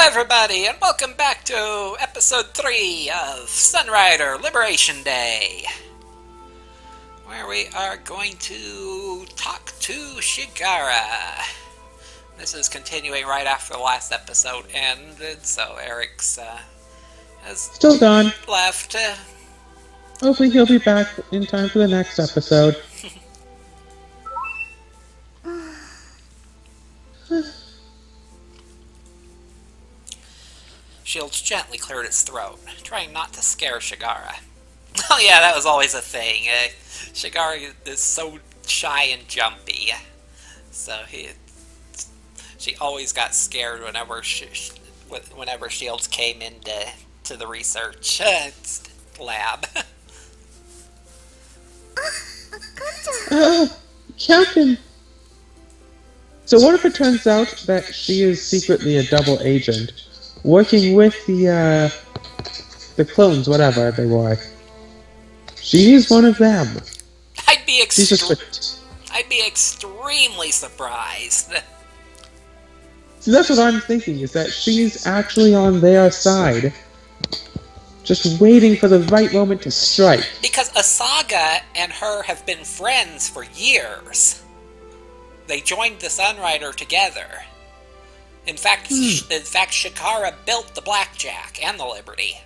everybody, and welcome back to episode 3 of Sunrider Liberation Day, where we are going to talk to Shigara. This is continuing right after the last episode ended, so Eric's has still gone. Left. Hopefully he'll be back in time for the next episode. Shields gently cleared its throat, trying not to scare Shigara. Oh yeah, that was always a thing. Shigara is so shy and jumpy, so she always got scared whenever Shields came into the research lab. Captain! So what if it turns out that she is secretly a double agent, working with the clones, whatever they were? She is one of them. I'd be extremely surprised. See, that's what I'm thinking, is that she's actually on their side, just waiting for the right moment to strike. Because Asaga and her have been friends for years. They joined the Sunrider together. In fact, Shikara built the Blackjack and the Liberty.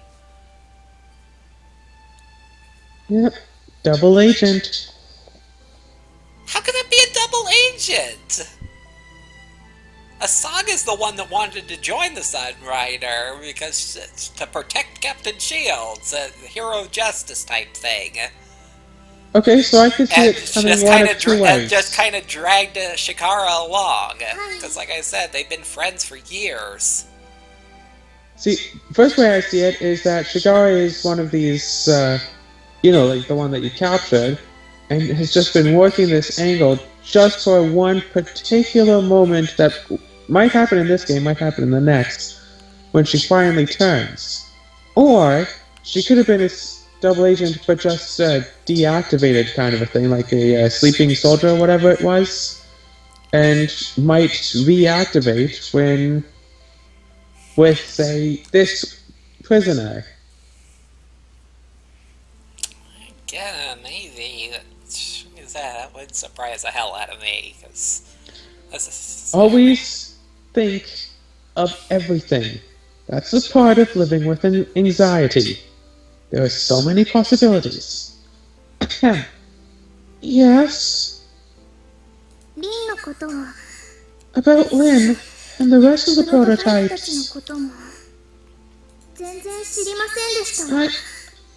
Yep, double agent. How can it be a double agent? Asaga's the one that wanted to join the Sunrider because to protect Captain Shields, a hero of justice type thing. Okay, so I could see it coming one of two ways. Just kind of dragged Shikara along, because like I said, they've been friends for years. See, first way I see it is that Shikara is one of these, like the one that you captured, and has just been working this angle just for one particular moment that might happen in this game, might happen in the next, when she finally turns. Or, she could have been a double agent, but just deactivated kind of a thing, like a sleeping soldier or whatever it was, and might reactivate with, say, this prisoner. Yeah, maybe. That would surprise the hell out of me, because always think of everything. That's a part of living with anxiety. There are so many possibilities. Yes? About Lynn and the rest of the prototypes.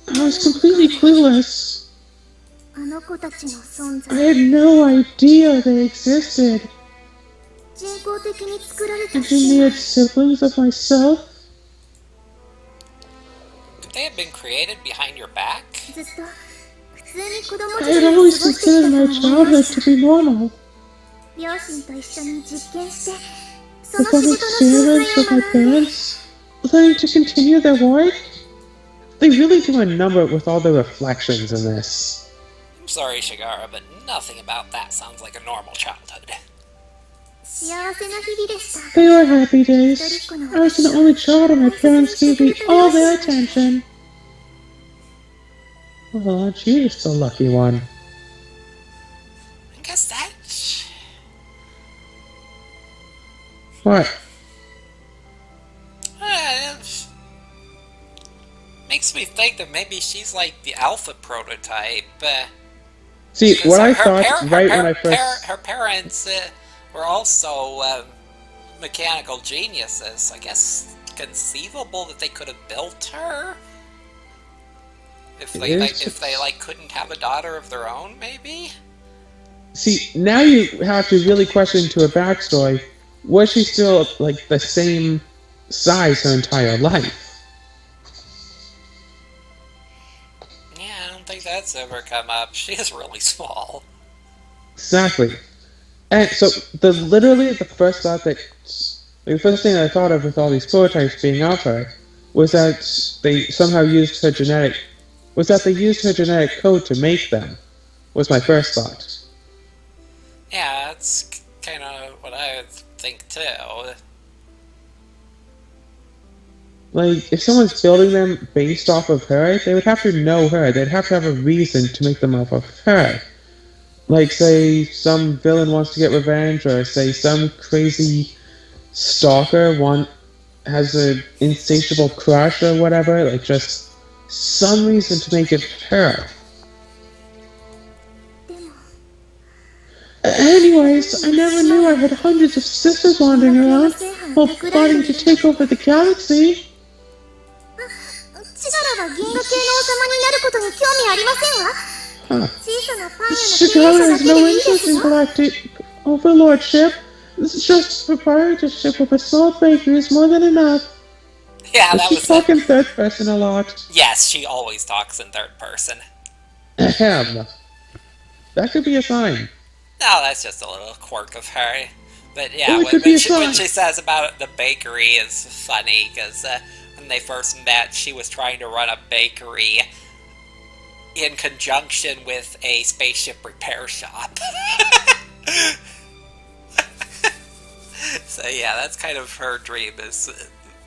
I was completely clueless. I had no idea they existed. Engineered siblings of myself? Could they have been created behind your back? I had always considered my childhood to be normal. The fun experiments with my parents, learning to continue their work. They really do a number with all the reflections in this. I'm sorry, Shigara, but nothing about that sounds like a normal childhood. They were happy days. I was the only child and my parents gave me all their attention. Well, aren't you just the lucky one? I guess that's... What? Makes me think that maybe she's like the alpha prototype. See, what I thought when I first... Her parents were also mechanical geniuses. I guess conceivable that they could have built her? If they couldn't have a daughter of their own, maybe? See, now you have to really question into her backstory. Was she still, like, the same size her entire life? I don't think that's ever come up. She is really small. Exactly. And so, literally the first thought that... the first thing I thought of with all these prototypes being out there was that they somehow used her genetic... was that they used her genetic code to make them. Was my first thought. Yeah, that's kind of what I would think too. Like, if someone's building them based off of her, they would have to know her. They'd have to have a reason to make them off of her. Like, say, some villain wants to get revenge, or say some crazy stalker has an insatiable crush or whatever. Like, just some reason to make it her. Anyways, I never knew I had hundreds of sisters wandering around while plotting to take over the galaxy. Huh. Shigara has no interest in galactic overlordship. Just proprietorship of a small bakery is more than enough. Yeah, that was She's talking third person a lot. Yes, she always talks in third person. Ahem. That could be a sign. No, that's just a little quirk of her. But yeah, Well, what she says about the bakery is funny, because when they first met, she was trying to run a bakery in conjunction with a spaceship repair shop. So yeah, that's kind of her dream, is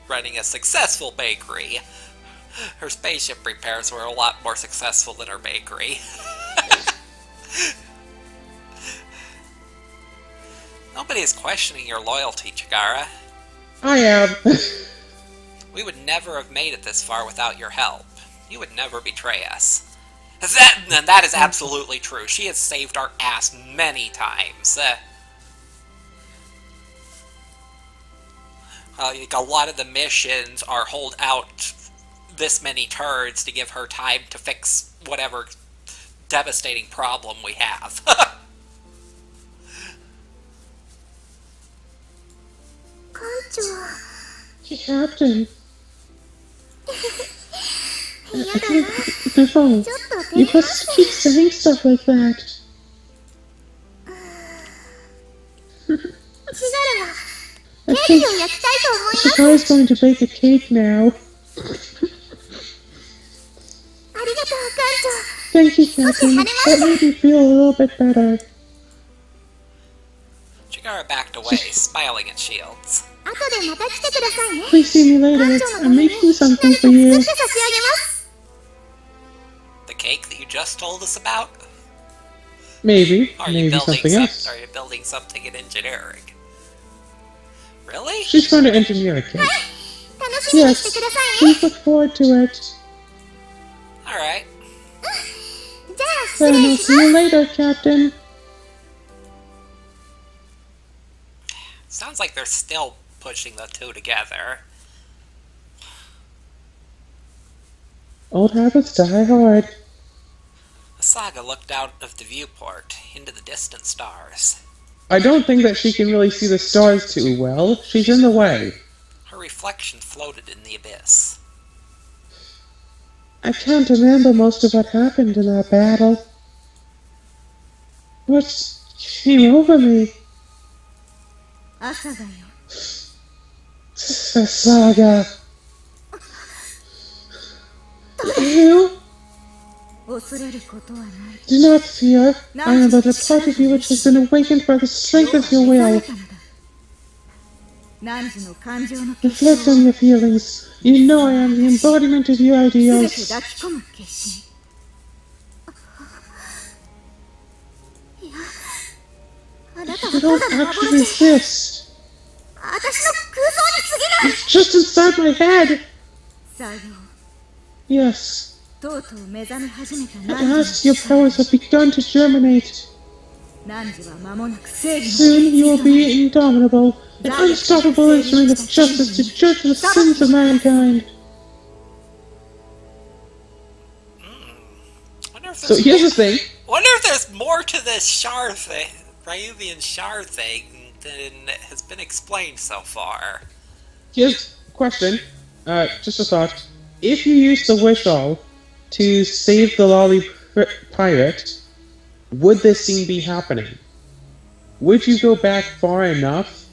running a successful bakery. Her spaceship repairs were a lot more successful than her bakery. Nobody is questioning your loyalty, Chigara. I am. We would never have made it this far without your help. You would never betray us. That is absolutely true. She has saved our ass many times. Like a lot of the missions are hold out this many turns to give her time to fix whatever devastating problem we have. Captain. No, you must keep saying stuff like that. I think Shigara's going to bake a cake now. Thank you, Captain. That made me feel a little bit better. Chigara backed away, smiling at Shields. Please see me later. I'm making something for you. The cake that you just told us about? Maybe. Are you Maybe building something else. Are you building something in engineering? Really? She's going to engineer a cake. Yes, please look forward to it. Alright. Then I'll see you later, Captain. Sounds like they're still pushing the two together. Old habits die hard. Asaga looked out of the viewport, into the distant stars. I don't think that she can really see the stars too well. She's in the way. Her reflection floated in the abyss. I can't remember most of what happened in our battle. What came over me? Asaga. You? Do not fear. I am but a part of you which has been awakened by the strength of your will. Reflect on your feelings. You know I am the embodiment of your ideals. You don't actually exist. It's just inside my head. Yes. At last your powers have begun to germinate. Soon you will be indomitable, an unstoppable instrument of justice to judge the sins of mankind. So here's the thing. Wonder if there's more to this Shar thing, Ryuvian Shar thing, than has been explained so far. Here's a question. Just a thought. If you use the Wish-All to save the lolly pirate, would this scene be happening? Would you go back far enough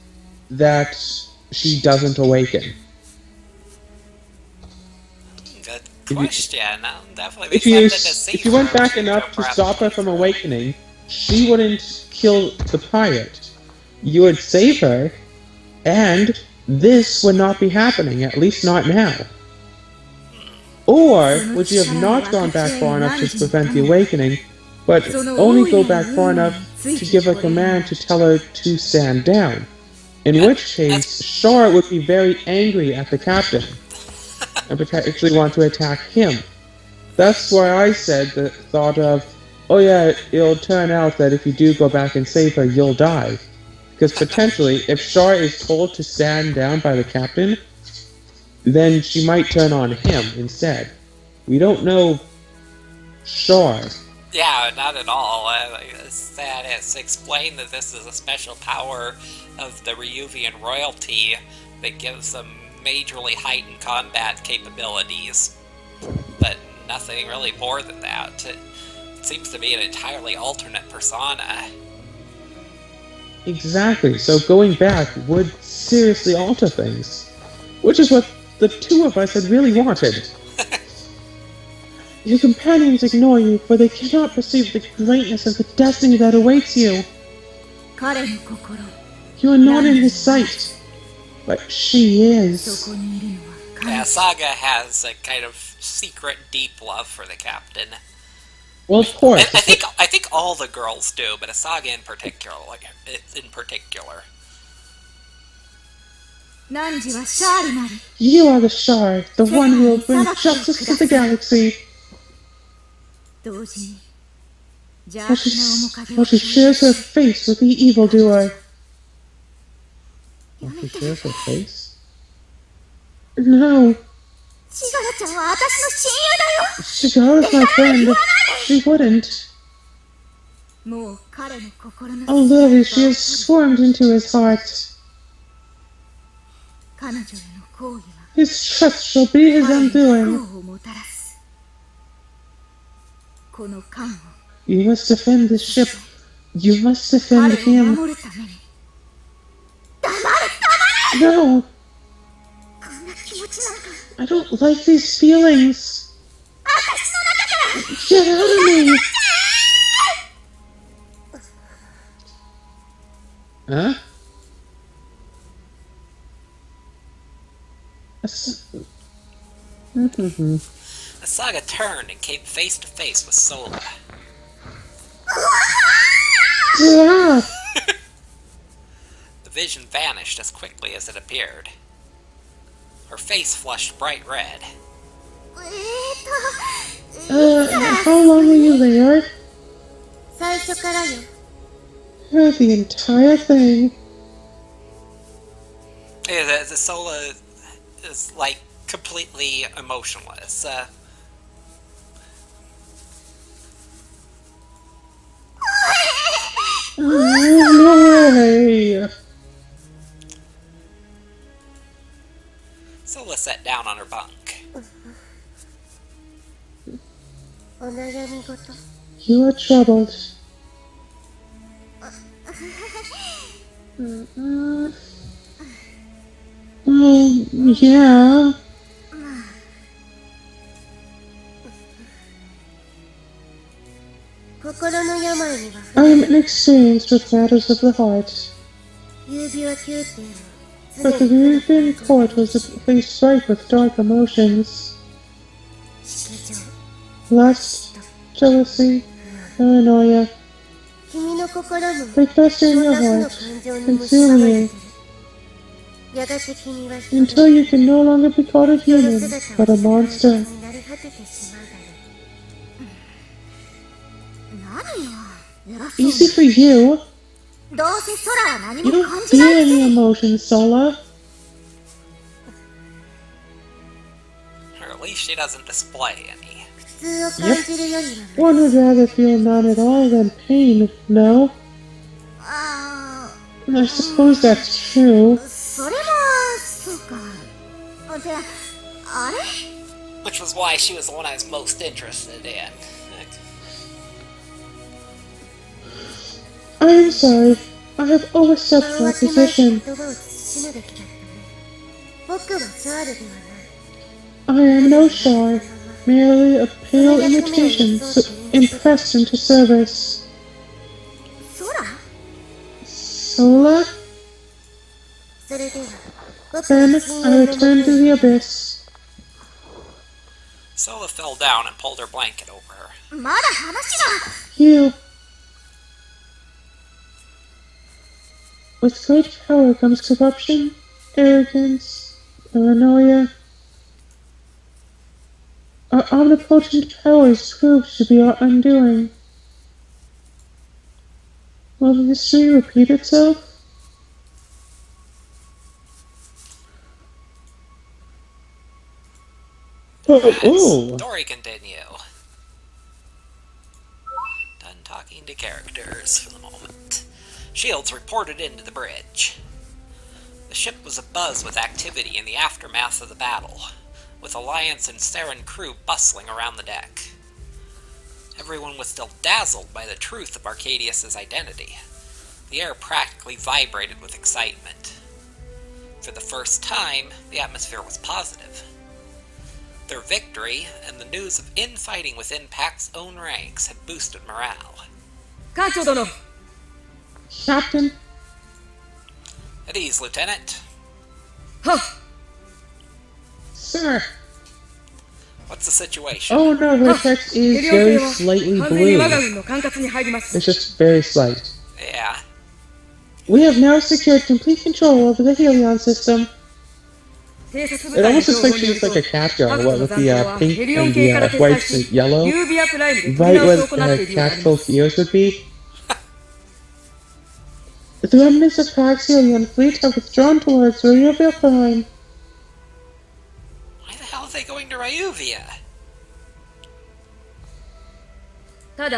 that she doesn't awaken? Good question. Definitely If you went back enough to stop her from awakening, she wouldn't kill the pirate. You would save her, and this would not be happening, at least not now. Or would you have not gone back far enough to prevent the awakening, but only go back far enough to give a command to tell her to stand down? In which case, Char would be very angry at the captain, and potentially want to attack him. That's why I said the thought of, oh yeah, it'll turn out that if you do go back and save her, you'll die. Because potentially, if Char is told to stand down by the captain, then she might turn on him instead. We don't know Char. Yeah, not at all. It's explained that this is a special power of the Ryuvian royalty that gives them majorly heightened combat capabilities. But nothing really more than that. It seems to be an entirely alternate persona. Exactly, so going back would seriously alter things. Which is what the two of us had really wanted. Your companions ignore you, for they cannot perceive the greatness of the destiny that awaits you. You are not in his sight, but she is. Yeah, Saga has a kind of secret, deep love for the captain. Well, of course. I think all the girls do, but Saga in particular. You are the Char, the one who will bring justice to the galaxy. While she shares her face with the evildoer. While she shares her face? No. Shigara is my friend. She wouldn't. Although she has swarmed into his heart. His trust shall be his undoing. You must defend the ship. You must defend him. No! I don't like these feelings. Get out of me! Huh? Saga turned and came face to face with Sola. Yeah. The vision vanished as quickly as it appeared. Her face flushed bright red. How long were you there? The entire thing. Yeah, the Sola is, like, completely emotionless. No way! Sola sat down on her bunk. You are troubled. Yeah. I am inexperienced with matters of the heart. But the European court was a place ripe with dark emotions. Lust, jealousy, paranoia. They fester in your heart, consume you. Until you can no longer be called a human, but a monster. Easy for you. You don't feel any emotions, Sola. Or at least she doesn't display any. Yep. One would rather feel none at all than pain, no? I suppose that's true. Which was why she was the one I was most interested in. I am sorry. I have overstepped my position. I am no Char, merely a pale imitation impressed into service. Sola? Then I returned to the abyss. Sola fell down and pulled her blanket over her. You. With great power comes corruption, arrogance, paranoia. Our omnipotent powers proved to be our undoing. Will history repeat itself? Story continue. Done talking to characters for the moment. Shields reported into the bridge. The ship was abuzz with activity in the aftermath of the battle, with Alliance and Saren crew bustling around the deck. Everyone was still dazzled by the truth of Arcadius' identity. The air practically vibrated with excitement. For the first time, the atmosphere was positive. Their victory, and the news of infighting within Pact's own ranks, had boosted morale. Captain. At ease, Lieutenant. Sir. What's the situation? Oh no, her text is very slightly blue. It's just very slight. Yeah. We have now secured complete control over the Helion system. It almost looks like she's like a cat girl, what, with the pink and the white and yellow, right where the cat-folk ears would be. The remnants of Pact's Helion fleet have withdrawn towards Ryuvia Prime. Why the hell are they going to Ryuvia? It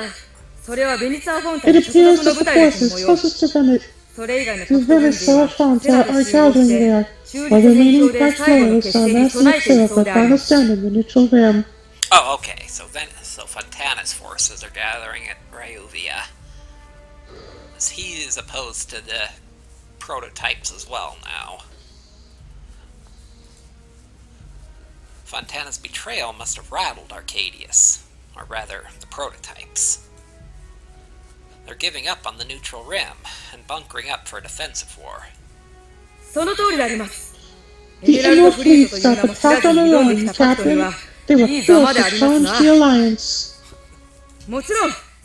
appears that the forces closest to Venice Salafonta are gathering there, while the remaining Pact loyalists are massing a trail for final stand in the neutral rim. Oh, okay, so Fontana's forces are gathering at Ryuvia. As he is opposed to the prototypes as well now. Fontana's betrayal must have rattled Arcadius, or rather, the prototypes. They're giving up on the neutral rim, and bunkering up for a defensive war. The Emerald Fleet got the Pact on their own, Captain. They were forced to challenge the Alliance.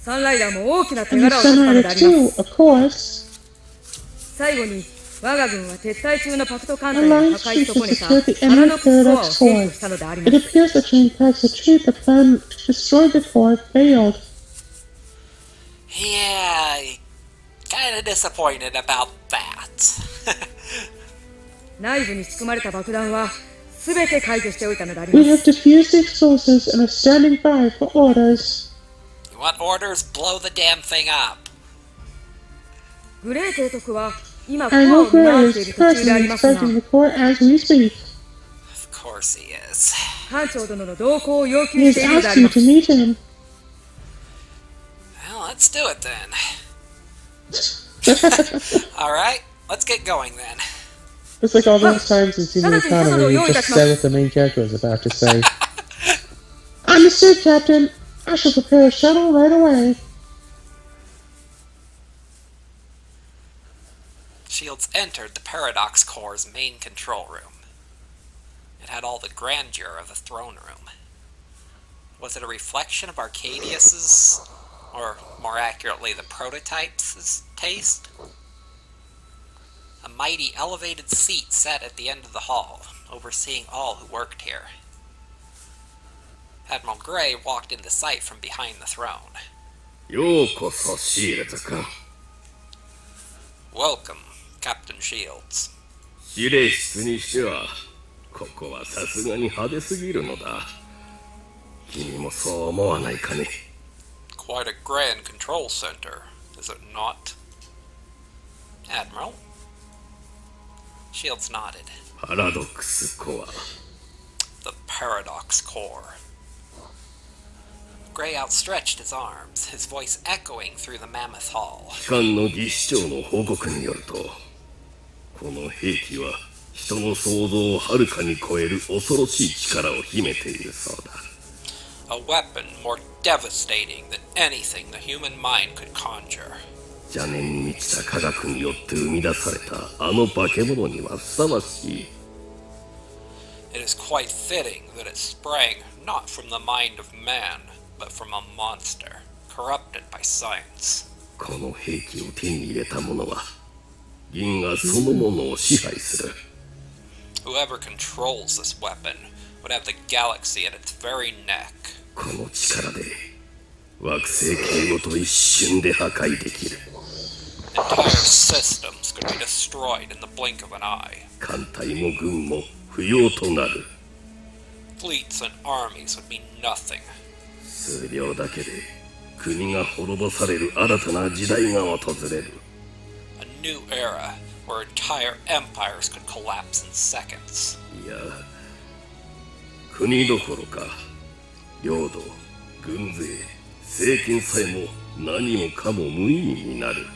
And the Sunrider too, of course. Alliance troops have secured the Emerald Paradox Core. It appears that during Pact's retreat, the plan to destroy the core failed. Yeah, kinda disappointed about that. We have defused the explosives and are standing by for orders. You want orders? Blow the damn thing up. I know Gray is personally inspecting the core as we speak. Of course he is. He has asked you to meet him. Well, let's do it then. Alright, let's get going then. It's like all those times in Season of Economy where you just said what the main character was about to say. Understood, Captain. I shall prepare a shuttle right away. Shields entered the Paradox Core's main control room. It had all the grandeur of the throne room. Was it a reflection of Arcadius's, or more accurately, the prototype's taste? A mighty elevated seat sat at the end of the hall, overseeing all who worked here. Admiral Gray walked into sight from behind the throne. Welcome, Captain Shields. Quite a grand control center, is it not? Admiral? Shields nodded. The Paradox Core. Gray outstretched his arms, his voice echoing through the mammoth hall. A weapon more devastating than anything the human mind could conjure. It is quite fitting that it sprang not from the mind of man, but from a monster, corrupted by science. この兵器を手に入れた者は銀河そのものを支配する。 Whoever controls this weapon would have the galaxy at its very neck. この力で惑星系ごと一瞬で破壊できる。 Entire systems could be destroyed in the blink of an eye. 艦隊も軍も不要となる。 Fleets and armies would mean nothing. 数量だけで国が滅ぼされる新たな時代が訪れる。 A new era where entire empires could collapse in seconds. いや、国どころか領土、軍勢、政権さえも何もかも無意味になる。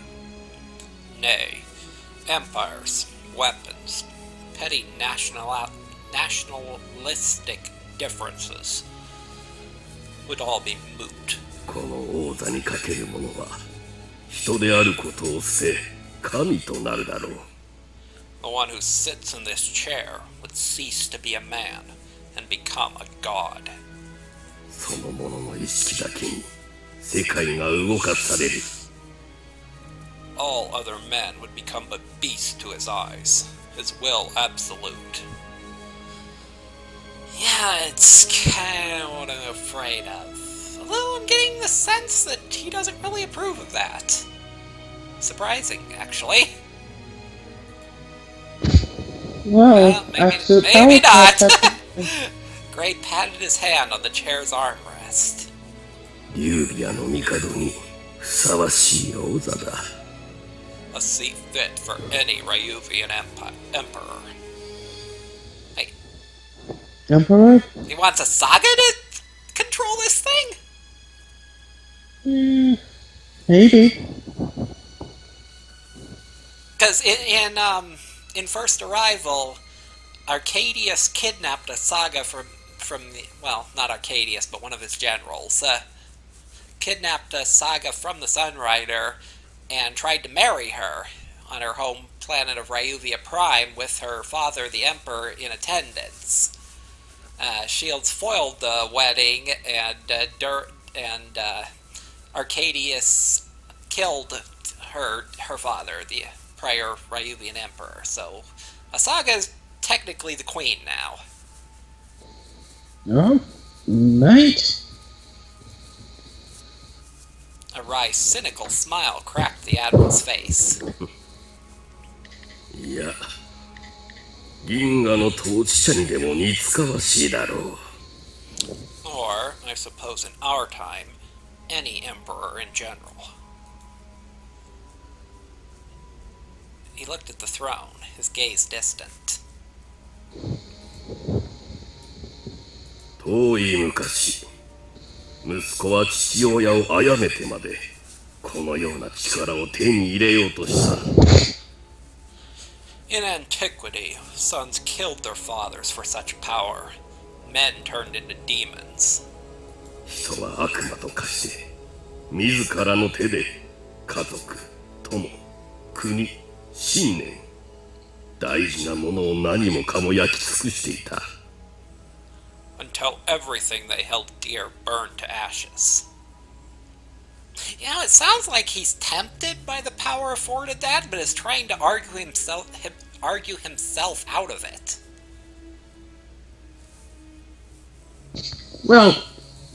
Nay, empires, weapons, petty nationalistic differences would all be moot. この王座にかける者は人であることを捨て神となるだろう。 The one who sits in this chair would cease to be a man and become a god. その者の意識だけに世界が動かされる。 All other men would become but beasts to his eyes, his will absolute. Yeah, it's kind of what I'm afraid of. Although I'm getting the sense that he doesn't really approve of that. Surprising, actually. Well, maybe not. Gray patted his hand on the chair's armrest. 劉備の帝にふさわしい王座だ。 A seat fit for any Ryuvian emperor. Hey, Emperor? he wants a saga to control this thing? Maybe. Because in First Arrival, Arcadius kidnapped a saga from the, well, not Arcadius, but one of his generals. Kidnapped a saga from the Sunrider and tried to marry her on her home planet of Ryuvia Prime with her father, the Emperor, in attendance. Shields foiled the wedding, and Arcadius killed her father, the prior Ryuvian Emperor. So, Asaga is technically the queen now. Oh, mate. A wry, cynical smile cracked the Admiral's face. いや、銀河の統治者にでも似つかわしいだろう。 Or, I suppose in our time, any emperor in general. He looked at the throne, his gaze distant. 遠い昔、息子は父親を殺めてまでこのような力を手に入れようとした。 In antiquity, sons killed their fathers for such power. Men turned into demons. 人は悪魔と化して自らの手で家族、友、国、信念、大事なものを何もかも焼き尽くしていた。 Until everything they held dear burned to ashes. You know, it sounds like he's tempted by the power afforded that, but is trying to argue himself out of it. Well,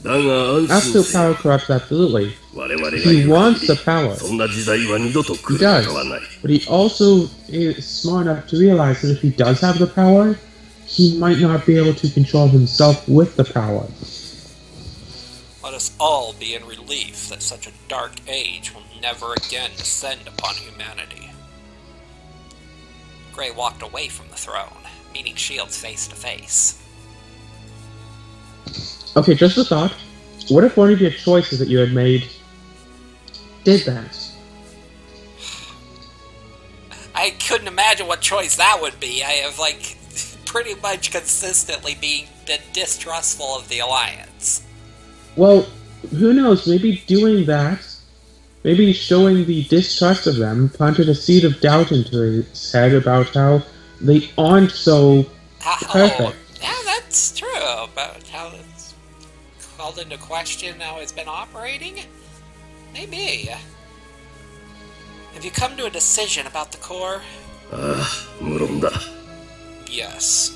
だが安 absolute 心せ power corrupts absolutely. 我々が He いる wants 限 the power. りそんな時代は二度と来 He る does. ことはない。 But he also is smart enough to realize that if he does have the power, he might not be able to control himself with the power. Let us all be in relief that such a dark age will never again descend upon humanity. Gray walked away from the throne, meeting Shields face to face. Okay, just a thought. What if one of your choices that you had made did that? I couldn't imagine what choice that would be. I have, pretty much consistently been distrustful of the Alliance. Well, who knows? Maybe doing that, maybe showing the distrust of them, planted a seed of doubt into his head about how they aren't so perfect. Yeah, That's true, but how it's called into question how it's been operating? Maybe. Have you come to a decision about the core? ああ、無論だ。 Yes.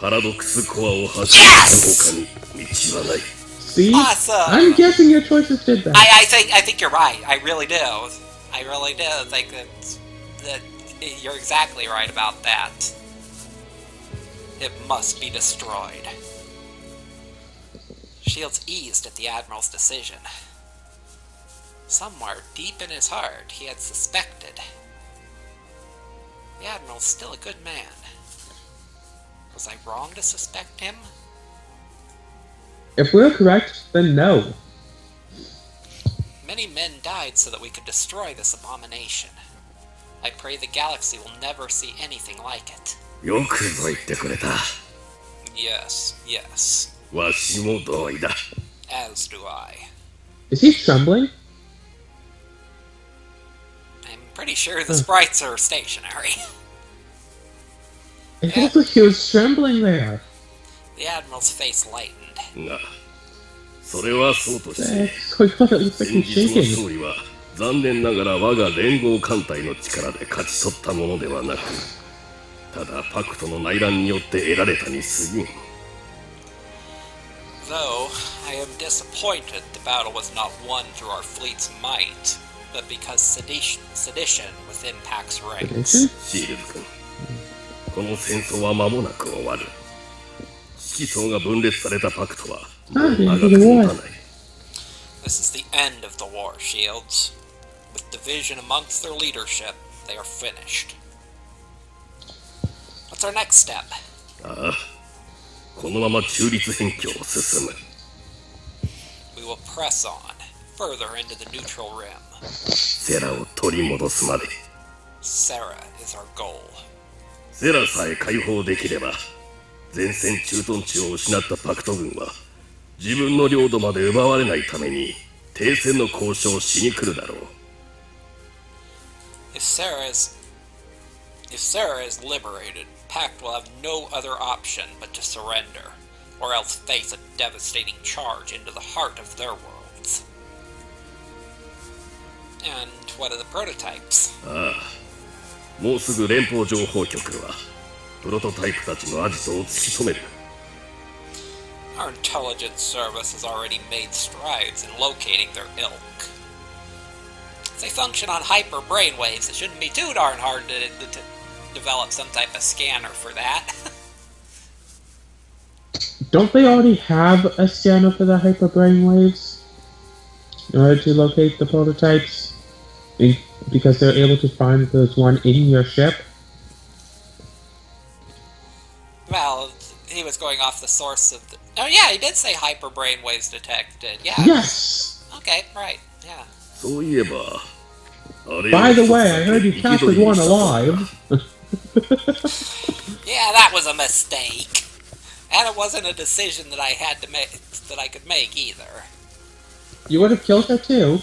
パラドックスコアを発見する他に道はない。See? Awesome. I'm guessing your choices did that. I think you're right. I really do. I really do think that you're exactly right about that. It must be destroyed. Shields eased at the Admiral's decision. Somewhere deep in his heart, he had suspected. The Admiral's still a good man. Was I wrong to suspect him? If we're correct, then no. Many men died so that we could destroy this abomination. I pray the galaxy will never see anything like it. よくぞ言ってくれた。 Yes, yes. わしも同意だ。 As do I. Is he trembling? I'm pretty sure the sprites are stationary. It looked like he was trembling there. The Admiral's face lightened. が、それはそうとして、 So it looks like 先 he's 日の shaking. 勝利は残念ながら我が連合艦隊の力で勝ち取ったものではなく、ただパクトの内乱によって得られたに過ぎん。 Though, I am disappointed the battle was not won through our fleet's might, but because sedition within Pac's ranks. Sedition? シールズ君、この戦争は間もなく終わる。指揮層が分裂されたパクトはもう長く持たない。 This is the end of the war, Shields. With division amongst their leadership, they are finished. What's our next step? ああ、このまま中立辺境を進む。 We will press on, further into the neutral rim. セラを取り戻すまで。 Sarah is our goal. セラさえ解放できれば、前線駐屯地を失ったパクト軍は自分の領土まで奪われないために停戦の交渉をしに来るだろう。 If Sarah is liberated, Pact will have no other option but to surrender, or else face a devastating charge into the heart of their worlds. And what are the prototypes? ああ、もうすぐ連邦情報局はプロトタイプたちのアジトを突き止める。 Our intelligence service has already made strides in locating their ilk. If they function on hyper brainwaves, it shouldn't be too darn hard to develop some type of scanner for that. Don't they already have a scanner for the hyper brainwaves in order to locate the prototypes? Because they're able to find that there's one in your ship? Well, he was going off the source of the... Oh yeah, he did say hyper brainwaves detected. Yeah. Yes! Okay, right, yeah. そういえば、あれ By the way, I heard you captured one alive. Yeah, that was a mistake. And it wasn't a decision that I had to make, that I could make either. You would have killed her too.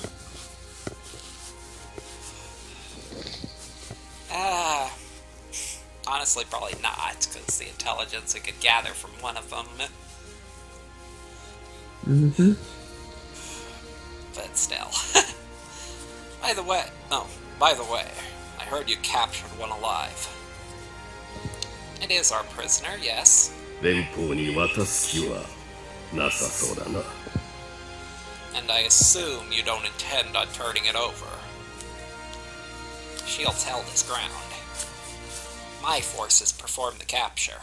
Honestly, probably not, because the intelligence I could gather from one of them. Mm-hmm. But still. By the way, I heard you captured one alive. It is our prisoner, yes. 連邦に渡す気はなさそうだな。 And I assume you don't intend on turning it over. Shields held his ground. My forces performed the capture.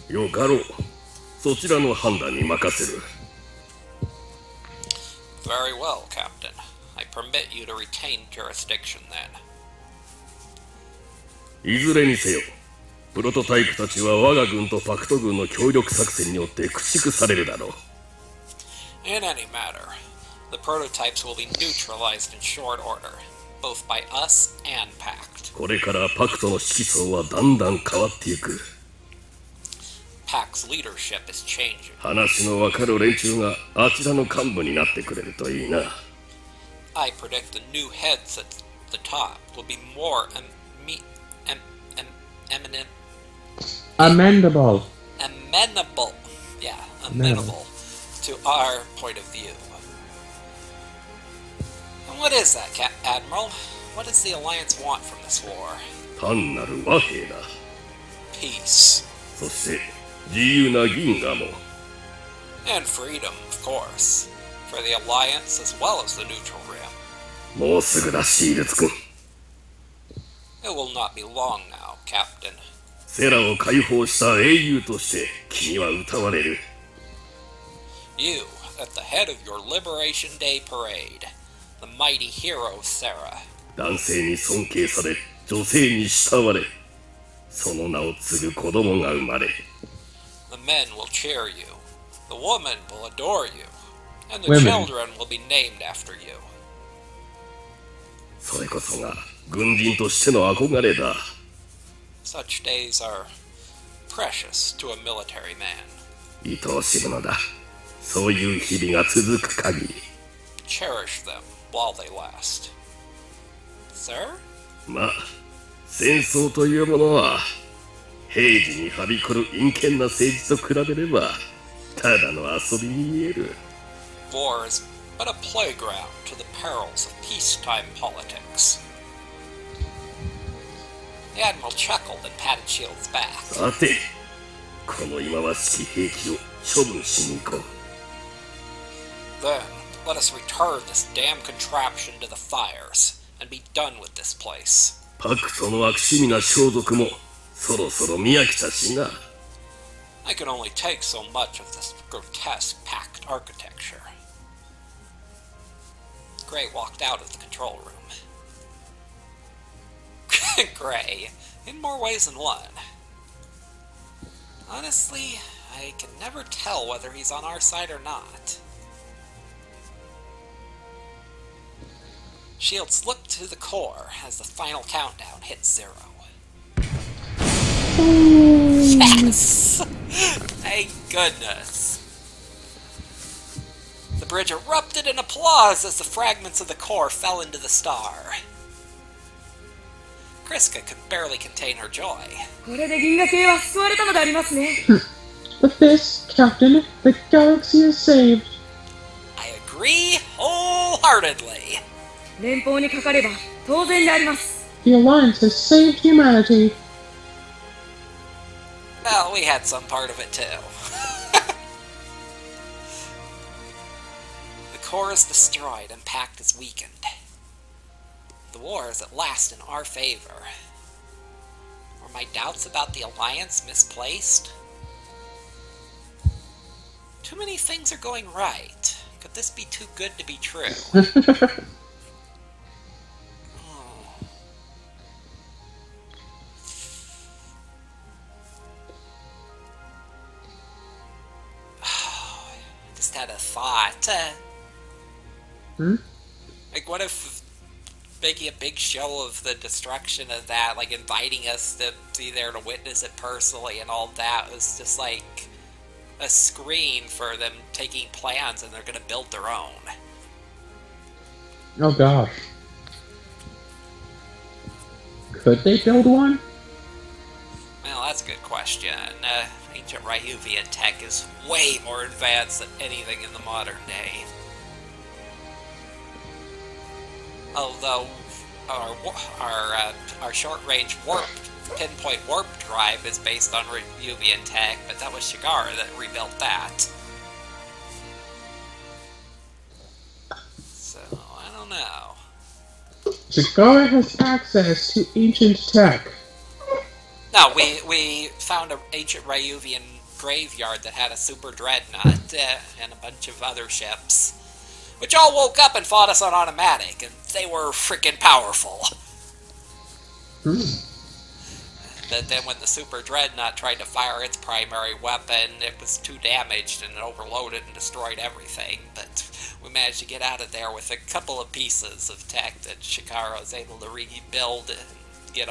よかろう。そちらの判断に任せる。 Very well, Captain. I permit you to retain jurisdiction then. いずれにせよ、プロトタイプたちは我が軍とパクト軍の協力作戦によって駆逐されるだろう。 In any matter, the prototypes will be neutralized in short order, both by us and Pact. これからパクトの指揮層はだんだん変わっていく。 Pact's leadership is changing. 話のわかる連中があちらの幹部になってくれるといいな。 I predict the new heads at the top will be more Amendable. amenable. Yeah, amenable to our point of view. And what is that, Admiral? What does the Alliance want from this war? 単なる和平だ。 Peace. そして自由な銀河も。 And freedom, of course. For the Alliance as well as the Neutral Rim. もうすぐだ、シールズ君。 It will not be long now, Captain. セラを解放した英雄として君は歌われる。 You, at the head of your Liberation Day parade, the mighty hero Sarah. 男性に尊敬され、女性に慕われ、その名を継ぐ子供が生まれ。 The men will cheer you, the women will adore you, and the Women. children will be named after you. それこそが軍人としての憧れだ。 Such days are precious to a military man. 愛おしむのだ。そういう日々が続く限り。 Cherish them while they last. Sir? まあ、戦争というものは、平時にはびこる陰険な政治と比べれば、ただの遊びに見える。 War is but a playground to the perils of peacetime politics. The Admiral chuckled and patted Shield's back. さて、この忌まわしき兵器を処分しに行こう。 Then, let us return this damn contraption to the fires, and be done with this place. パクトの悪趣味な装束も、そろそろ見飽きたしな。 I can only take so much of this grotesque packed architecture. Gray walked out of the control room. Gray, in more ways than one. Honestly, I can never tell whether he's on our side or not. Shields looked to the core as the final countdown hit 0. Yes! Thank goodness. The bridge erupted in applause as the fragments of the core fell into the star. Kriska could barely contain her joy. これで銀河系は救われたのでありますね。 With this, Captain, the galaxy is saved. I agree wholeheartedly. 連邦にかかれば当然であります。 The Alliance has saved humanity. Well, we had some part of it too. The core is destroyed and pact is weakened. The war is at last in our favor. Were my doubts about the Alliance misplaced? Too many things are going right. Could this be too good to be true? Just had a thought. Like, what if making a big show of the destruction of that, like inviting us to be there to witness it personally and all that, was just like a screen for them taking plans and they're gonna build their own. Oh gosh. Could they build one? Well, that's a good question. Ancient Ryuvian tech is way more advanced than anything in the modern day. Although our short-range warp pinpoint warp drive is based on Ryuvian tech, but that was Shigara that rebuilt that. So I don't know. Shigara has access to ancient tech. No, we found an ancient Ryuvian graveyard that had a super dreadnought and a bunch of other ships, which all woke up and fought us on automatic, and they were freaking powerful. But then when the super dreadnought tried to fire its primary weapon, it was too damaged and it overloaded and destroyed everything. But we managed to get out of there with a couple of pieces of tech that Shikara was able to rebuild and get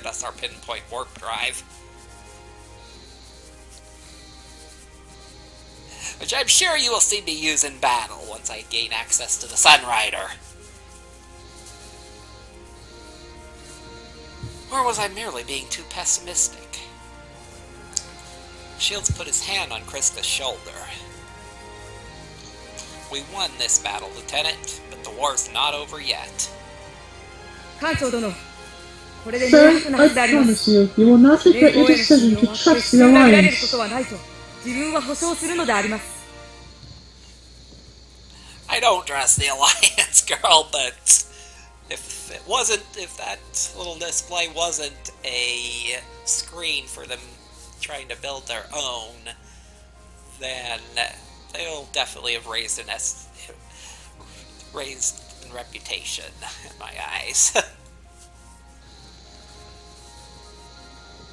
us our pinpoint warp drive. Which I'm sure you will see me use in battle once I gain access to the Sunrider. Or was I merely being too pessimistic? Shields put his hand on Kriska's shoulder. We won this battle, Lieutenant, but the war's not over yet. 艦長殿、これで Sir, 明白なは I ずでありま promise す。 you, you will not 連 regret 邦 your への信 decision 用 to は決 trust し the て裏切られるこ Alliance. とはないと自分は保証するのであります。 I don't trust the Alliance, girl, but if that little display wasn't a screen for them trying to build their own, then they'll definitely have raised in reputation in my eyes.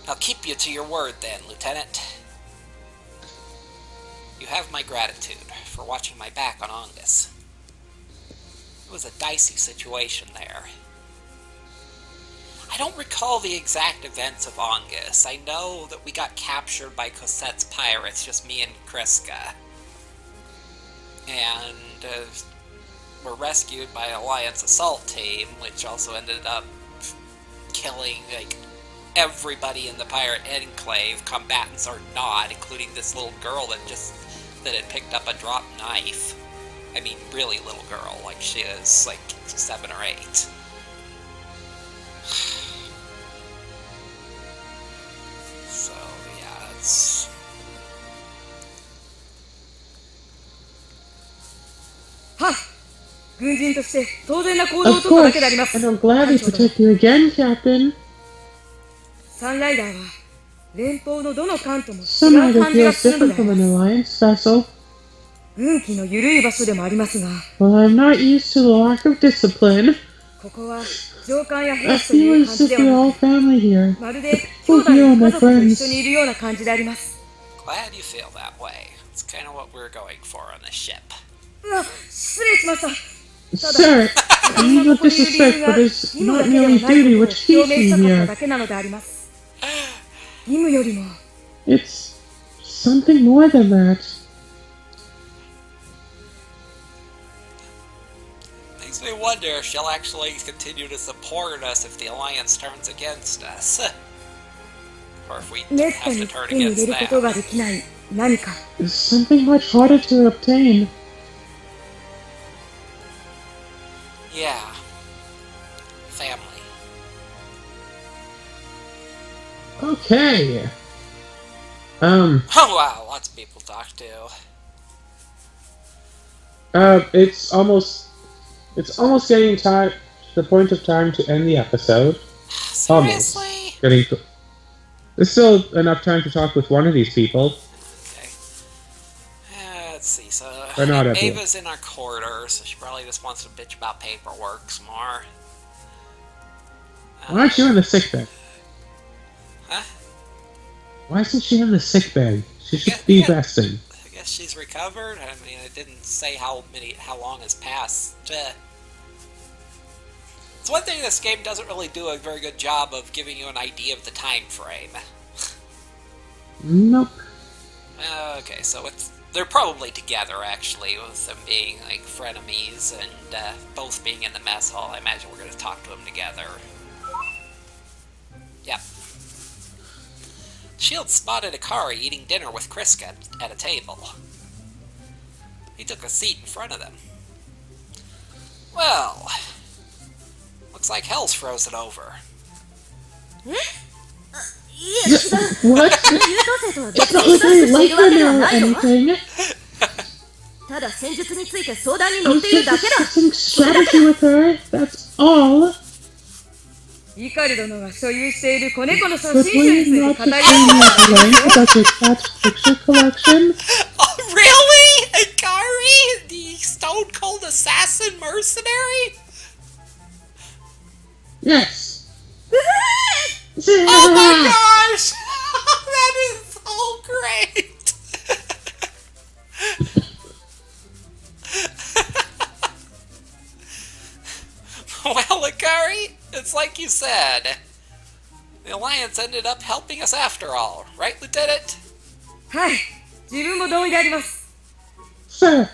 I'll keep you to your word then, Lieutenant. You have my gratitude for watching my back on Ongus. It was a dicey situation there. I don't recall the exact events of Ongus. I know that we got captured by Cosette's pirates, just me and Kriska. And were rescued by Alliance assault team, which also ended up killing, like, everybody in the pirate enclave, combatants or not, including this little girl that had picked up a drop knife. I mean, really little girl, like she is, like, 7 or 8. So, yeah, it's...はっ、軍人として当然な行動を Of 取っただ course, けであります。 and I'm glad we 艦長殿、 protect you again, Captain. サンライダーは連邦のどの艦とも違う Sunrider 感じが feels するの different であ from り an ます。 Alliance vessel. 運気の緩い場所でもありますが、 Well, I'm not used to the lack of discipline. ここは上官や I 兵士とい feel う as 感じ if で we're は all なく、 family here. まるで兄弟や家族と一緒にいるような感じであります。 Glad you feel that way. It's kind of what we're going for on this ship. うわ、失礼しました。 Sir, I mean no disrespect, but it's not merely duty which keeps 表明 me したかった here. だけなのであります。義務よりも It's something more than that. Makes me wonder if she'll actually continue to support us if the Alliance turns against us. Or if we めった have に to turn 手に入 against れること them. ができない何か。 It's something much harder to obtain. Yeah. Family. Okay. Oh wow, lots of people to talk to. It's almost getting time to the point of time to end the episode. Seriously? There's still enough time to talk with one of these people. Okay. Let's see, so Or not everyone. Ava's in our quarters, so she probably just wants to bitch about paperwork some more. Why aren't you in the sick bay? Huh? Why isn't she in the sick bay? She should be resting. I guess she's recovered. I mean, it didn't say how long has passed. It's one thing this game doesn't really do a very good job of giving you an idea of the time frame. Nope. Okay, so they're probably together actually, with them being like frenemies and both being in the mess hall. I imagine we're going to talk to them together. Yep. Shield spotted Akari eating dinner with Kriska at a table. He took a seat in front of them. Well, looks like hell's frozen over. What? It's not like I like her now or anything. ただ戦術について相談に I 乗っ was ている just だけだ。 discussing strategy with her. That's all. イカル殿が所有している子猫の写 But 真集 were に you ついて not 語り just saying that line about your cat's picture collection? Oh, really? Akari? The stone cold assassin mercenary? Yes. Oh my gosh! That is so great! Well, Akari, it's like you said. The Alliance ended up helping us after all, right, Lieutenant? はい、自分も同意であります。 Sir.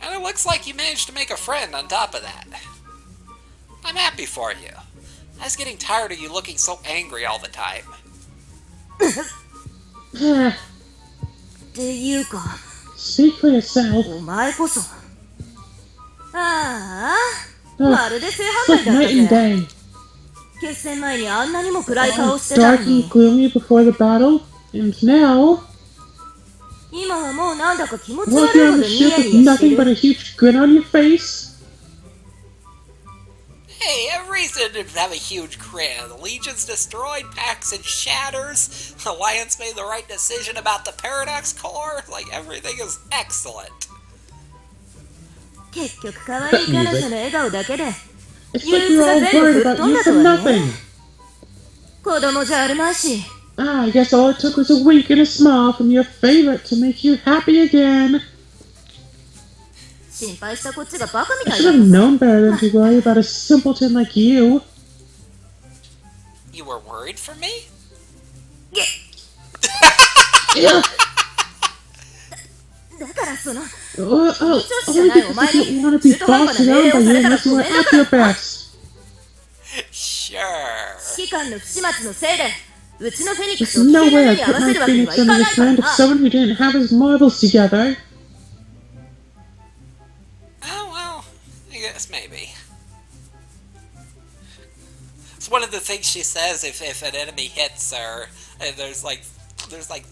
And it looks like you managed to make a friend on top of that. I'm happy for you. I was getting tired of you looking so angry all the time. っていうか、 Speak for yourself. お前こそ。ああ、 Oh, まるで正 it's 反 like 対だ night った and ぜ。 day. 決戦前にあんなにも暗い顔してたの Dark and に、 gloomy before the battle, and now, 今はもうなんだか気持ち walking 悪い on ほ the どニ ship ヤ with ニヤして nothing but る。 a huge grin on your face? Hey, a reason to have a huge grin. The Legion's destroyed, Paxton shatters, Alliance made the right decision about the Paradox Core. Like, everything is excellent. 結局可愛い彼女の笑顔だけで、 It's like we were all worried about you for nothing. 子供じゃあるまいし。 Ah, I guess all it took was a wink and a smile from your favorite to make you happy again. 心配したこっちがバカみ I たい should だ have known better than to worry about a simpleton like you. You were worried for me? Yeah. だからその、 Oh, only because you didn't want to be bossed around by you unless you were at your best. Sure. 指揮官の不始末のせいで、うちのフェニック There's スを危 no 険な way 目 I'd に遭 put わせ my るわけに Phoenix はいか under な the いから command of な。 someone who didn't have his marbles together. Oh, well, I guess maybe. It's one of the things she says if an enemy hits her, and there's like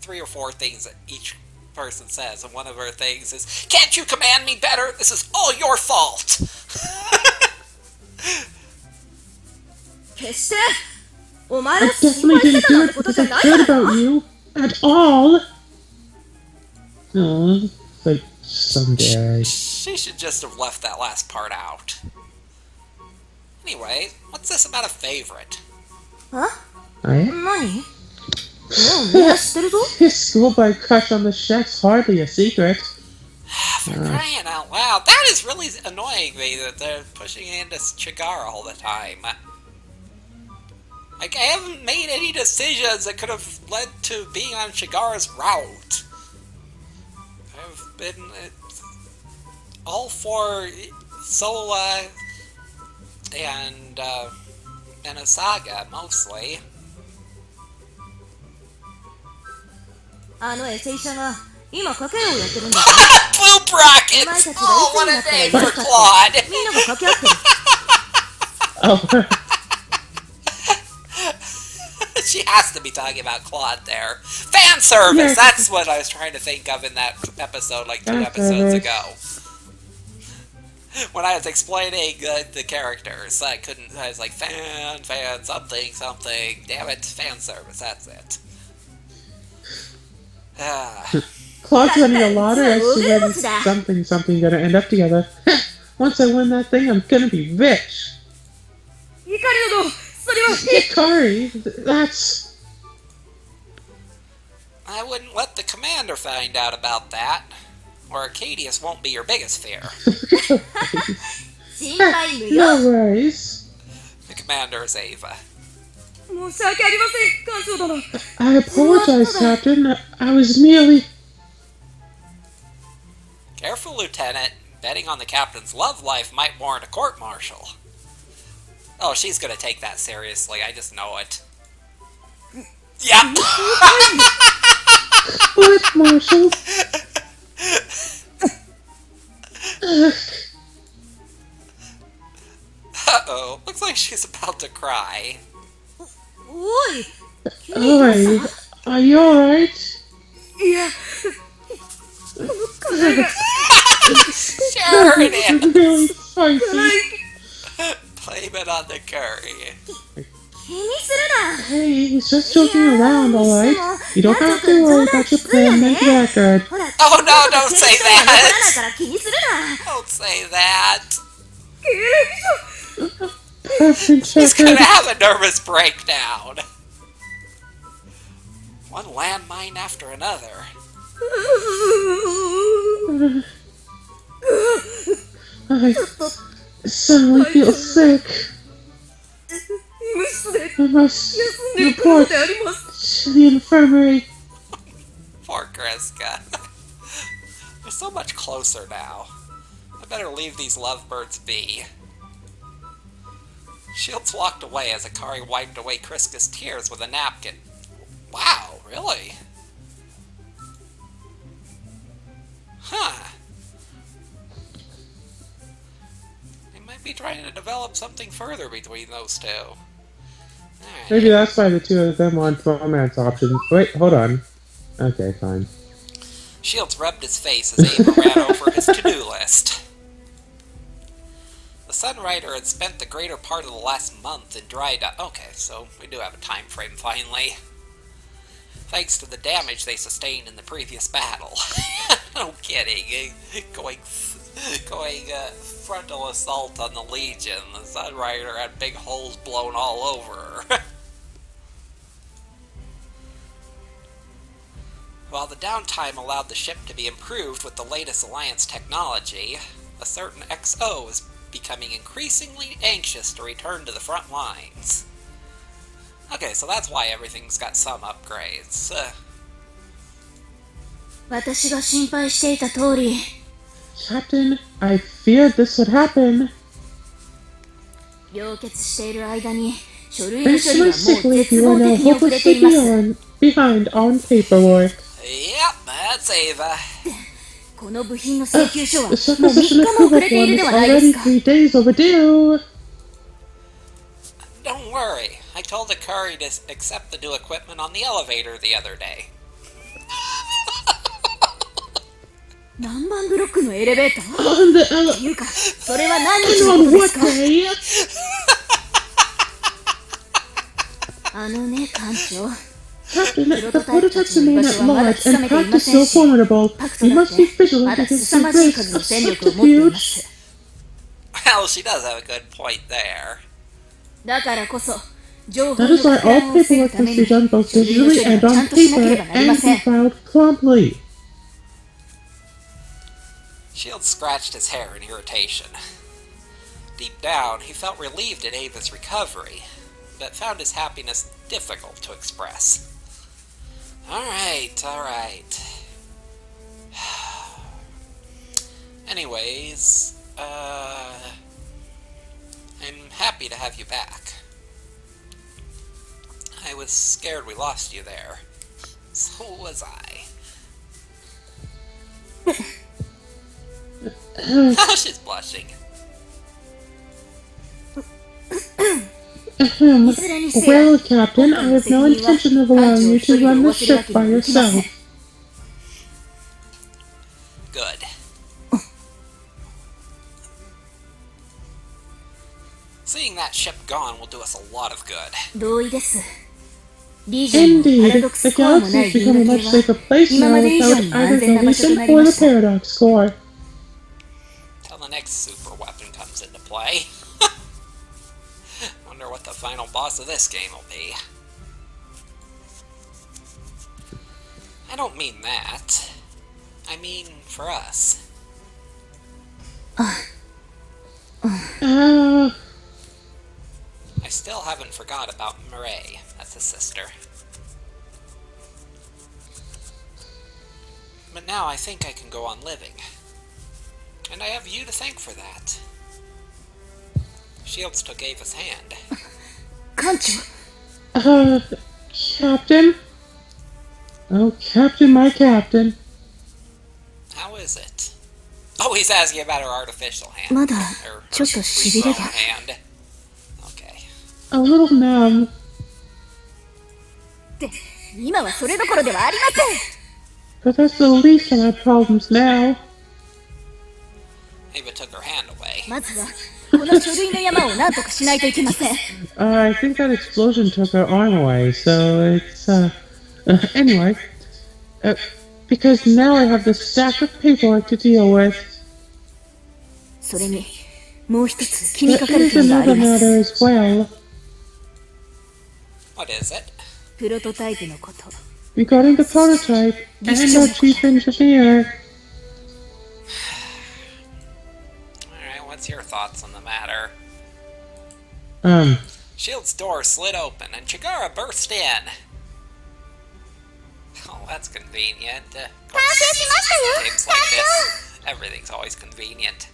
3 or 4 things that each person says, and one of her things is, "Can't you command me better? This is all your fault." 決して、お前 I を心 definitely 配して didn't たな do んて it こと because じゃ I ない cared からな。 about you at all. Oh, like someday. She should just have left that last part out. Anyway, what's this about a favorite? あ、 I 何？もうみんな知ってるぞ。 His schoolboy crush on the Shrek's hardly a secret. For crying out loud, that is really annoying me that they're pushing into Chigara all the time. Like, I haven't made any decisions that could have led to being on Chigara's route. I've been all for Sola and Asaga, mostly. あのエセ医者が今賭けをやってるんだ。 Poop rockets! Oh, what a name for Claude! みんなが掛け合ってる。 Oh, She has to be talking about Claude there. Fan service! Yes. That's what I was trying to think of in that episode like 2 Fan episodes service. ago. When I was explaining the characters, I was like, fan, something. Damn it, fan service, that's it. Claude's winning a lottery. I see that something gonna end up together. Once I win that thing, I'm gonna be rich. 怒りの道、それは Hikari, that's... I wouldn't let the commander find out about that, or Arcadius won't be your biggest fear. 心配無用。 No worries. The commander is Ava. 申し訳ありません、艦長殿。 I apologize, Captain. I was merely... Careful, Lieutenant. Betting on the captain's love life might warrant a court-martial. Oh, she's gonna take that seriously, I just know it. Yeah! What, Marshall? Uh-oh, looks like she's about to cry. おい、 Alright, are you alright? いや、この辛いが Sure it is! Really spicy. Blame it on the curry. 気にするな。 Hey, he's just joking around, alright? You don't have to worry about your plan men's record. ほら、 Oh no, don't say わからない that! から気にするな。 Don't say that! 経歴書 Perfect He's gonna record. have a nervous breakdown. One landmine after another. I suddenly feel sick. 医務室で I must 休んでるから report であります。 to the infirmary. Poor Kreska. They're so much closer now. I better leave these lovebirds be. Shields walked away as Akari wiped away Kriska's tears with a napkin. Wow, really? Huh. They might be trying to develop something further between those two. Alright. Maybe that's why the two of them want romance options. Wait, hold on. Okay, fine. Shields rubbed his face as Ava ran over his to-do list. The Sunrider had spent the greater part of the last month in dry dock. Okay, so we do have a time frame finally. Thanks to the damage they sustained in the previous battle. No kidding. Going frontal assault on the Legion. The Sunrider had big holes blown all over her. While the downtime allowed the ship to be improved with the latest Alliance technology, a certain XO is becoming increasingly anxious to return to the front lines. Okay, so that's why everything's got some upgrades. 私が心配していた通り、 Captain, I feared this would happen. 病欠している間に書類の Thanks 処 to 理は my もう sick leave, 絶 you are 望 now 的に遅れてい hopelessly ます。 behind on paperwork. Yep, that's Ava. この部品の請求書はもう The 3 supposition 日も遅 approval れている form で is はないで already すか。 3 days overdue. Don't worry, I told Akari to accept the new equipment on the elevator the other day. 何番ブロックのエレベーター On the っていうか、それは何日 and の on ことで what すか。 day? あのね、艦長。 Captain, the prototypes remain at large and practice so formidable. パクト You だっ must be て vigilant まだ because 凄 the まじい race 数の of 戦力を such 持ってい a ま huge... す。 Well, she does have a good point there. だからこそ、情報 That の is why 拡 all 乱を防ぐ paperwork ため must に be done both 書類の処 visually 理 and はちゃ on んとしなけれ paper ばなりま and せ be ん。 filed promptly. Shield scratched his hair in irritation. Deep down, he felt relieved at Ava's recovery, but found his happiness difficult to express. Alright. Anyways, I'm happy to have you back. I was scared we lost you there. So was I. Oh, she's blushing. Well, Captain, I have no intention of allowing you to run the ship by yourself. Good. Seeing that ship gone will do us a lot of good. 同意です。リージョンのパラ Indeed, ドック the スコアもな galaxy い has 銀 become a 河 much 系は safer place 今 now まで以上 without に either 安全な場所と Galatian なり or ま the した。 Paradox Core. Till the next super weapon comes into play. Wonder what the final boss of this game will be. I don't mean that. I mean for us. I still haven't forgot about Mireille. That's his sister. But now I think I can go on living. And I have you to thank for that. Shields took Ava's hand. 艦長、 Captain? Oh, Captain, my Captain. How is it? Oh, he's asking about her artificial hand. まだ Her ちょっとしびれ regrown が。 hand. Okay. A little numb. って今はそれどころではありません。 But that's the least of our problems now. Ava took her hand away. まずはこの書類の山を何とかしないといけません。 I think that explosion took her arm away, so it's, anyway. Because now I have this stack of paperwork to deal with. それにもう一つ気に There かかる is 点があ another りま matter す。 as well. What is it? プロトタイプのこと。 Regarding the prototype and our chief engineer. Alright, what's your thoughts on the matter? Shield's door slid open and Chigara burst in. Oh, that's convenient. Of course, games like this, everything's always convenient.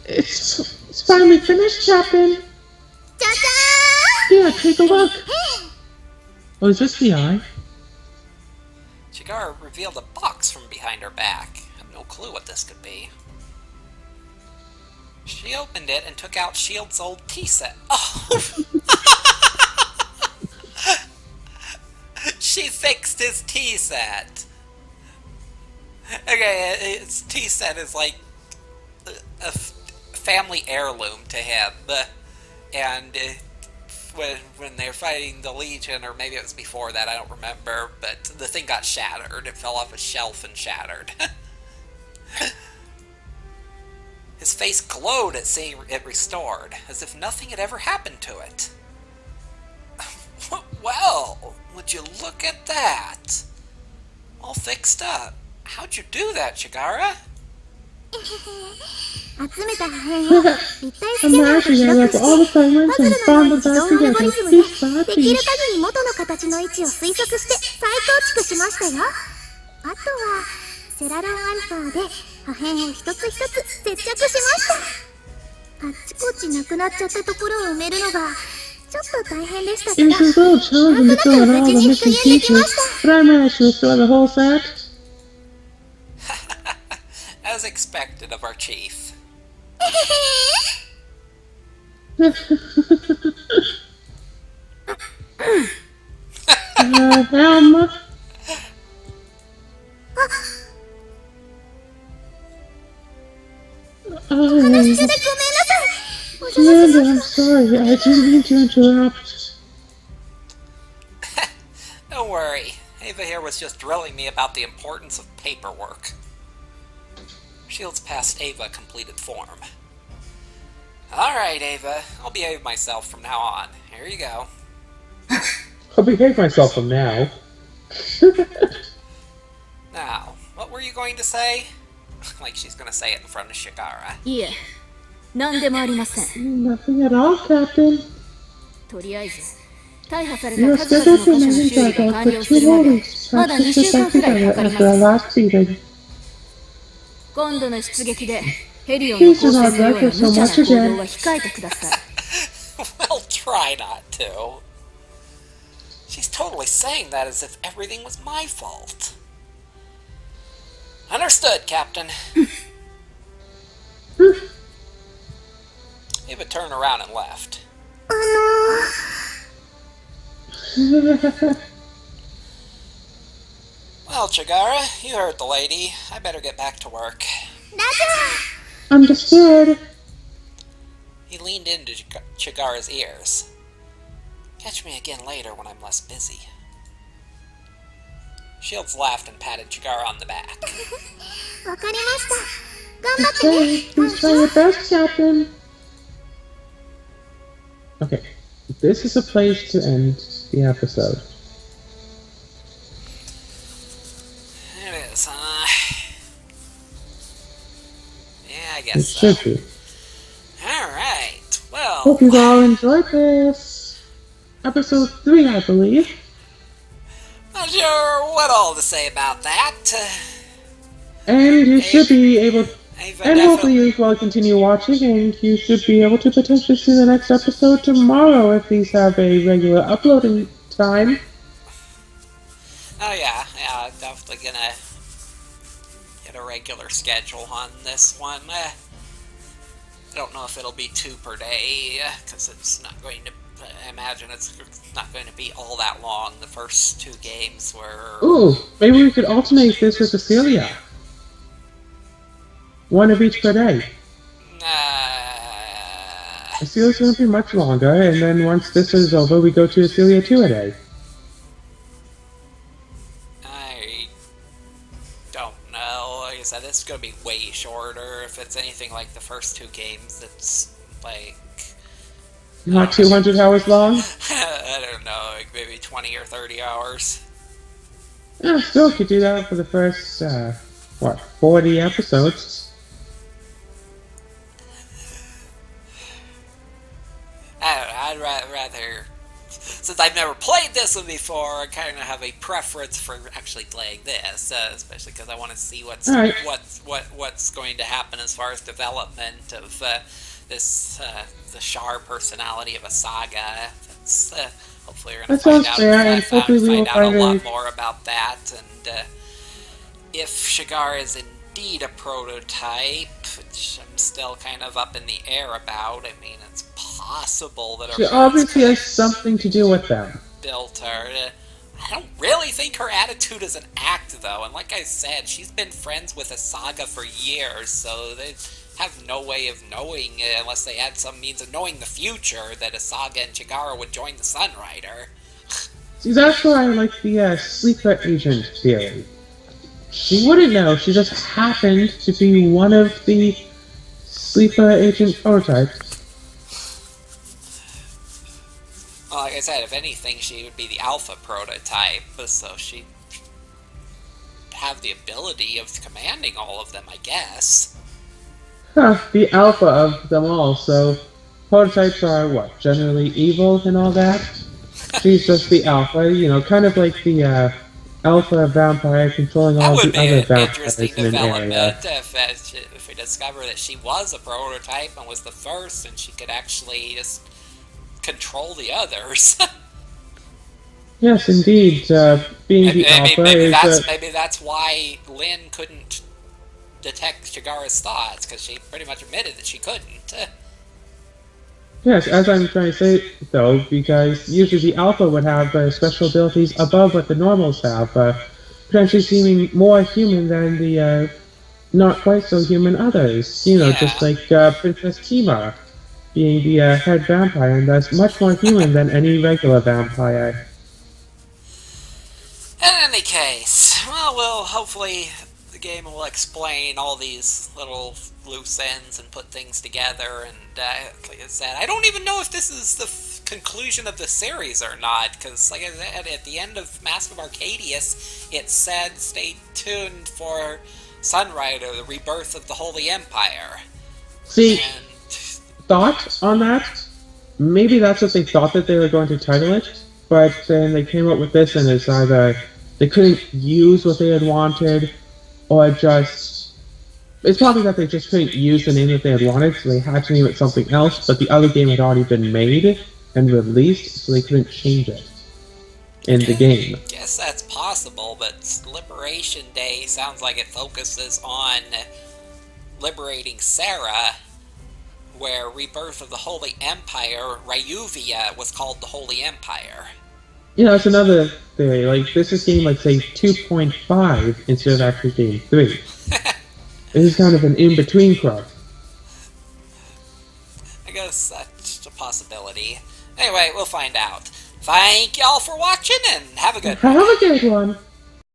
It's finally finished, Captain. Yeah, take a look. Oh, is this the eye? Shigara revealed a box from behind her back. I have no clue what this could be. She opened it and took out S.H.I.E.L.D.'s old tea set. Oh! She fixed his tea set! Okay, his tea set is like a family heirloom to him. And when they're fighting the Legion, or maybe it was before that, I don't remember, but the thing got shattered. It fell off a shelf and shattered. His face glowed at seeing it restored, as if nothing had ever happened to it. Well, would you look at that? All fixed up. How'd you do that, Shigara? Imagine I left all the fragments and found them back together piece by piece. It was a little challenging to fill in all the missing pieces, but I managed to restore the whole set. As expected of our chief. Helm. Oh, Amanda, I'm sorry. I didn't mean to interrupt. Don't worry. Ava here was just drilling me about the importance of paperwork. S.H.I.E.L.D.'s past Ava completed form. Alright, Ava. I'll behave myself from now on. Here you go. I'll behave myself from now. Now, what were you going to say? Like she's gonna say it in front of Shigara. Nothing at all, Captain. You are scheduled to manage our dog for 2 more weeks. Perhaps this is like together after our last meeting. Please do not beg her so much again. Well, try not to. She's totally saying that as if everything was my fault. Understood, Captain. Ava turned around and left. Well, Chigara, you heard the lady. I better get back to work. Understood. He leaned into Chigara's ears. Catch me again later when I'm less busy. S.H.I.E.L.D.'s laughed and patted Chigara on the back. Okay, please try your best, Captain. Okay, this is a place to end the episode. It is, huh? Yeah, I It guess should so. be. Alright, well... Hope you all enjoyed this. Episode 3, I believe. Not sure what all to say about that. And you should be able... Ava And hopefully you will continue watching, and you should be able to potentially see the next episode tomorrow if these have a regular uploading time. Oh yeah, I'm definitely gonna get a regular schedule on this one. I don't know if it'll be 2 per day, because it's not going to... I imagine it's not going to be all that long. The first 2 games were... Ooh, maybe we could alternate this with Cecilia. 1 of each per day. Cecilia's going to be much longer, and then once this is over, we go to Cecilia 2 a day. I don't know. Like I said, this is going to be way shorter. If it's anything like the first 2 games, it's like... Not 200 hours long? I don't know, like maybe 20 or 30 hours. Yeah, still could do that for the first, 40 episodes. I don't know, I'd rather... Since I've never played this one before, I kind of have a preference for actually playing this, especially because I want to see what's Right. what's going to happen as far as development of this the Char personality of a saga. That's hopefully we're gonna That find sounds out. fair, and hopefully we will find out find a a... lot more about that, and if Shigara is indeed a prototype, which I'm still kind of up in the air about. I mean, it's possible that She her obviously has something to do with them. built her. I don't really think her attitude is an act, though, and like I said, she's been friends with Asaga for years, so they have no way of knowing, unless they had some means of knowing the future, that Asaga and Chigara would join the Sunrider. See, that's why I like the sleeper agent theory. She wouldn't know, she just happened to be one of the sleeper agent prototypes. Well, like I said, if anything, she would be the alpha prototype, so she'd have the ability of commanding all of them, I guess. Huh, the alpha of them all, so prototypes are, what, generally evil and all that? She's just the alpha, you know, kind of like the alpha vampire controlling all the other vampires in an area. If we discover that she was a prototype and was the first, and she could actually just control the others. Yes, indeed. Being the alpha is... maybe that's why Lynn couldn't detect Shigara's thoughts, because she pretty much admitted that she couldn't. Yes, as I'm trying to say, though, because usually the alpha would have special abilities above what the normals have, potentially seeming more human than the not quite so human others. You know, Yeah. just like Princess Kima being the head vampire, and thus much more human than any regular vampire. In any case, well, hopefully the game will explain all these little loose ends and put things together, and like I said, I don't even know if this is the conclusion of the series or not, because like I said, at the end of Mask of Arcadius, it said, stay tuned for Sunrider, the rebirth of the Holy Empire. See, And thought on that? Maybe that's what they thought that they were going to title it, but then they came up with this, and it's either they couldn't use what they had wanted, or just... It's probably that they just couldn't use the name that they had wanted, so they had to name it something else, but the other game had already been made and released, so they couldn't change it in the game. guess that's possible, but Liberation Day sounds like it focuses on liberating Sarah, where Rebirth of the Holy Empire, Ryuvia, was called the Holy Empire. You know, it's another theory. Like, this is game, like, say, 2.5 instead of actually game 3. This is kind of an in-between crop. I guess that's a possibility. Anyway, we'll find out. Thank y'all for watching, and have a good one. Have a good one!